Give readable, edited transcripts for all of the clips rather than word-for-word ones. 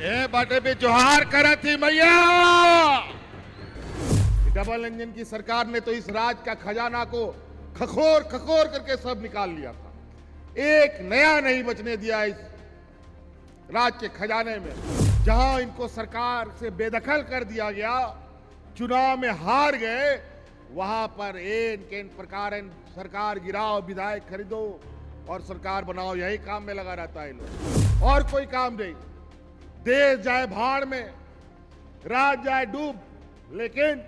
ए बाटे पे जोहार करा थी मैया। डबल इंजन की सरकार ने तो इस राज्य का खजाना को खखोर खखोर करके सब निकाल लिया था। एक नया नहीं बचने दिया इस राज्य के खजाने में। जहां इनको सरकार से बेदखल कर दिया गया, चुनाव में हार गए, वहां पर एन केन प्रकार सरकार गिराओ, विधायक खरीदो और सरकार बनाओ, यही काम में लगा रहता है लोग, और कोई काम नहीं। देश जाए भाड़ में, राज्य जाए डूब, लेकिन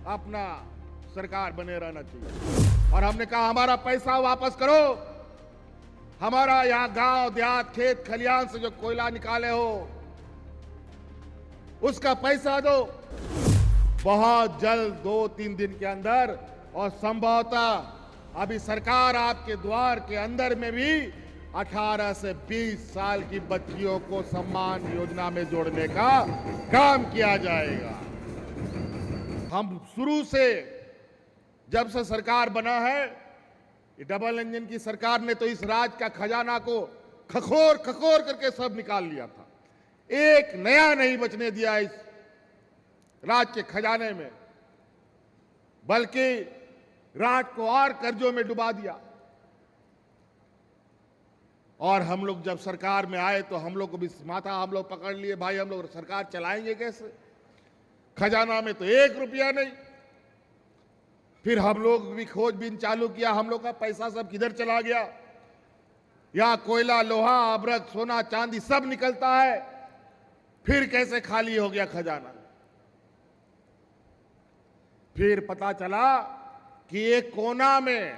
अपना सरकार बने रहना चाहिए। और हमने कहा हमारा पैसा वापस करो, हमारा यहां गांव देहात खेत खलियान से जो कोयला निकाले हो उसका पैसा दो बहुत जल्द, 2-3 दिन के अंदर। और संभवतः अभी सरकार आपके द्वार के अंदर में भी 18 से 20 साल की बच्चियों को सम्मान योजना में जोड़ने का काम किया जाएगा। हम शुरू से, जब से सरकार बना है, डबल इंजन की सरकार ने तो इस राज्य का खजाना को खखोर खखोर करके सब निकाल लिया था। एक नया नहीं बचने दिया इस राज्य के खजाने में, बल्कि राज्य को और कर्जों में डुबा दिया। और हम लोग जब सरकार में आए तो हम लोग को भी माथा हम लोग पकड़ लिए, भाई हम लोग सरकार चलाएंगे कैसे, खजाना में तो 1 रुपया नहीं। फिर हम लोग भी खोजबीन चालू किया, हम लोग का पैसा सब किधर चला गया। यहां कोयला, लोहा, अभ्रक, सोना, चांदी सब निकलता है, फिर कैसे खाली हो गया खजाना। फिर पता चला कि एक कोना में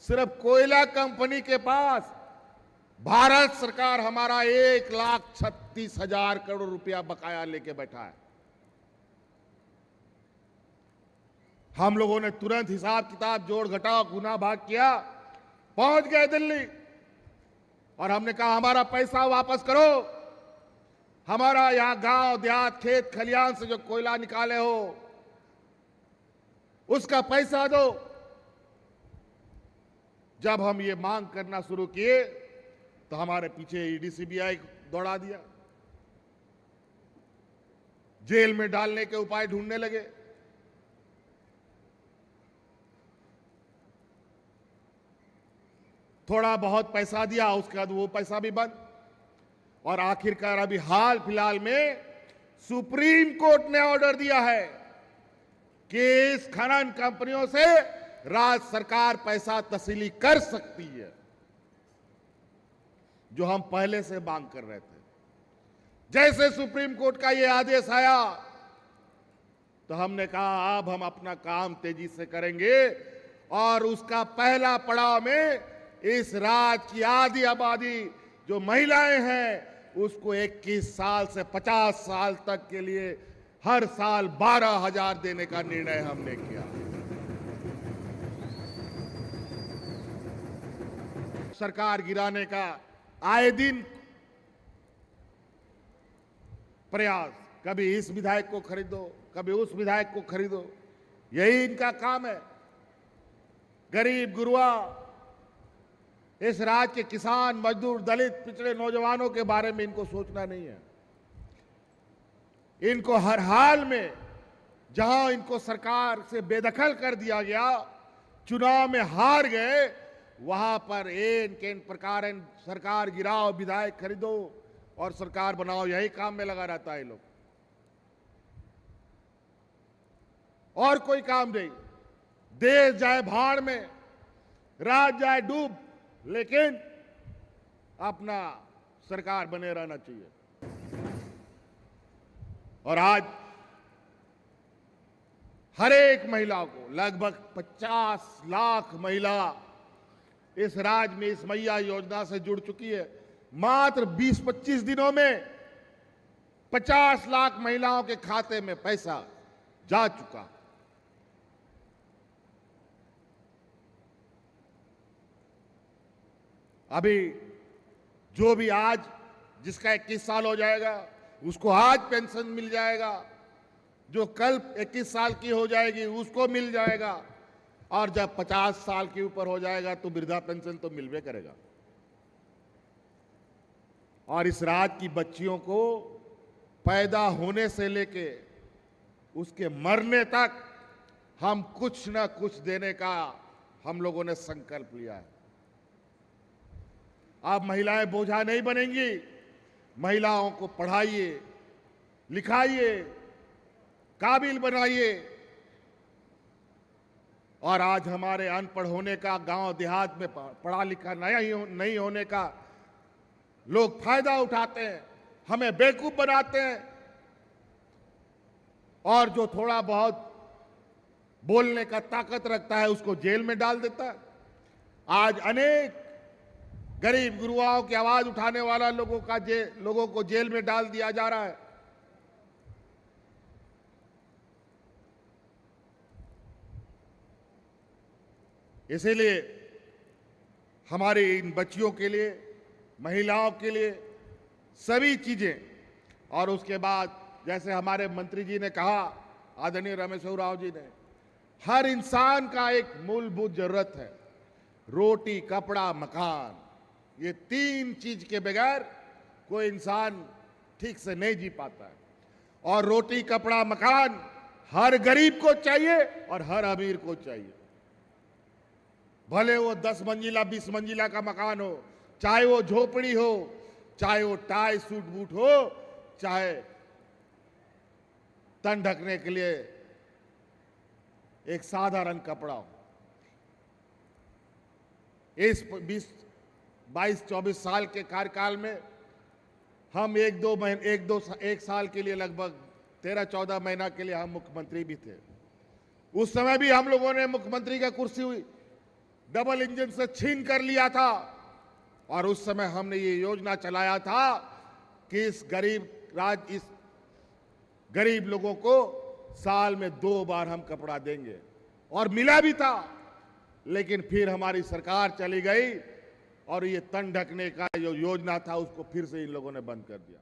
सिर्फ कोयला कंपनी के पास भारत सरकार हमारा 1,36,000 करोड़ रुपया बकाया लेके बैठा है। हम लोगों ने तुरंत हिसाब किताब जोड़ घटाव गुना भाग किया, पहुंच गए दिल्ली, और हमने कहा हमारा पैसा वापस करो, हमारा यहां गांव देहात खेत खलियान से जो कोयला निकाले हो उसका पैसा दो। जब हम ये मांग करना शुरू किए तो हमारे पीछे ईडी सीबीआई दौड़ा दिया, जेल में डालने के उपाय ढूंढने लगे। थोड़ा बहुत पैसा दिया, उसके बाद वो पैसा भी बंद। और आखिरकार अभी हाल फिलहाल में सुप्रीम कोर्ट ने ऑर्डर दिया है कि इस खनन कंपनियों से राज्य सरकार पैसा तस्वीली कर सकती है, जो हम पहले से मांग कर रहे थे। जैसे सुप्रीम कोर्ट का ये आदेश आया तो हमने कहा अब हम अपना काम तेजी से करेंगे, और उसका पहला पड़ाव में इस राज्य की आधी आबादी जो महिलाएं हैं उसको 21 साल से 50 साल तक के लिए हर साल 12,000 देने का निर्णय हमने किया। सरकार गिराने का आए दिन प्रयास, कभी इस विधायक को खरीदो, कभी उस विधायक को खरीदो, यही इनका काम है। गरीब गुरुआ, इस राज्य के किसान, मजदूर, दलित, पिछड़े नौजवानों के बारे में इनको सोचना नहीं है। इनको हर हाल में, जहां इनको सरकार से बेदखल कर दिया गया, चुनाव में हार गए, वहां पर एन केन प्रकार सरकार गिराओ, विधायक खरीदो और सरकार बनाओ, यही काम में लगा रहता है लोग, और कोई काम नहीं। देश जाए भाड़ में, राज्य जाए डूब, लेकिन अपना सरकार बने रहना चाहिए। और आज हर एक महिला को, लगभग 50 लाख महिला इस राज्य में इस मैया योजना से जुड़ चुकी है। मात्र 20-25 दिनों में 50 लाख महिलाओं के खाते में पैसा जा चुका। अभी जो भी आज जिसका 21 साल हो जाएगा उसको आज पेंशन मिल जाएगा, जो कल 21 साल की हो जाएगी उसको मिल जाएगा, और जब 50 साल के ऊपर हो जाएगा तो वृद्धा पेंशन तो मिलवे करेगा। और इस राज्य की बच्चियों को पैदा होने से लेके उसके मरने तक हम कुछ न कुछ देने का हम लोगों ने संकल्प लिया है। अब महिलाएं बोझा नहीं बनेंगी। महिलाओं को पढ़ाइए, लिखाइए, काबिल बनाइए। और आज हमारे अनपढ़ होने का, गांव देहात में पढ़ा लिखा नहीं होने का लोग फायदा उठाते हैं, हमें बेवकूफ बनाते हैं और जो थोड़ा बहुत बोलने का ताकत रखता है उसको जेल में डाल देता है। आज अनेक गरीब गुरुआओं की आवाज उठाने वाला लोगों को जेल में डाल दिया जा रहा है। इसीलिए हमारी इन बच्चियों के लिए, महिलाओं के लिए सभी चीजें, और उसके बाद जैसे हमारे मंत्री जी ने कहा, आदरणीय रामेश्वर राव जी ने, हर इंसान का एक मूलभूत जरूरत है, रोटी, कपड़ा, मकान। ये तीन चीज के बगैर कोई इंसान ठीक से नहीं जी पाता है। और रोटी, कपड़ा, मकान हर गरीब को चाहिए और हर अमीर को चाहिए। भले वो 10 मंजिला 20 मंजिला का मकान हो, चाहे वो झोपड़ी हो, चाहे वो टाई सूट बूट हो, चाहे तन ढकने के लिए एक साधारण कपड़ा हो। इस 22-24 साल के कार्यकाल में हम एक साल के लिए लगभग 13-14 महीना के लिए हम मुख्यमंत्री भी थे। उस समय भी हम लोगों ने मुख्यमंत्री का कुर्सी हुई डबल इंजन से छीन कर लिया था और उस समय हमने ये योजना चलाया था कि इस गरीब लोगों को साल में 2 बार हम कपड़ा देंगे, और मिला भी था। लेकिन फिर हमारी सरकार चली गई और ये तन ढकने का जो योजना था उसको फिर से इन लोगों ने बंद कर दिया।